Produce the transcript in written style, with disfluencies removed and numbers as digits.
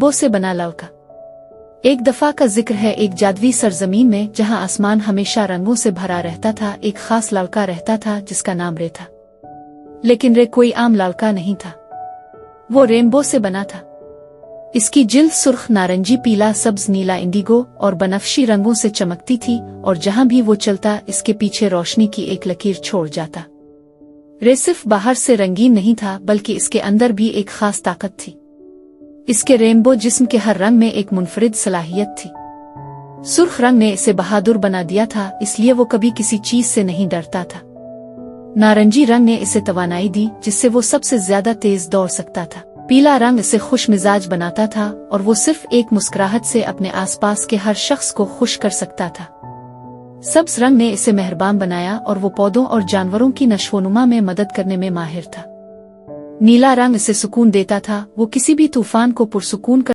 वो से बना लड़का। एक दफा का जिक्र है एक जादुई सरजमीन में, जहां आसमान हमेशा रंगों से भरा रहता था। एक खास लड़का रहता था जिसका नाम रे था। लेकिन रे कोई आम लड़का नहीं था, वो रेनबो से बना था। इसकी जिल्द सुर्ख, नारंगी, पीला, सब्ज, नीला, इंडिगो और बनफशी रंगों से चमकती थी, और जहां भी वो चलता इसके पीछे रोशनी की एक लकीर छोड़ जाता। रे सिर्फ बाहर से रंगीन नहीं था, बल्कि इसके अंदर भी एक खास ताकत थी। इसके रेनबो जिस्म के हर रंग में एक मुनफरिद सलाहियत थी। सुर्ख रंग ने इसे बहादुर बना दिया था, इसलिए वो कभी किसी चीज से नहीं डरता था। नारंगी रंग ने इसे तवानाई दी, जिससे वो सबसे ज्यादा तेज दौड़ सकता था। पीला रंग इसे खुश मिजाज बनाता था, और वो सिर्फ एक मुस्कुराहट से अपने आसपास के हर शख्स को खुश कर सकता था। सब्ज रंग ने इसे मेहरबान बनाया, और वो पौधों और जानवरों की नशोनुमा में मदद करने में माहिर था। नीला रंग इसे सुकून देता था, वो किसी भी तूफान को पुरसुकून कर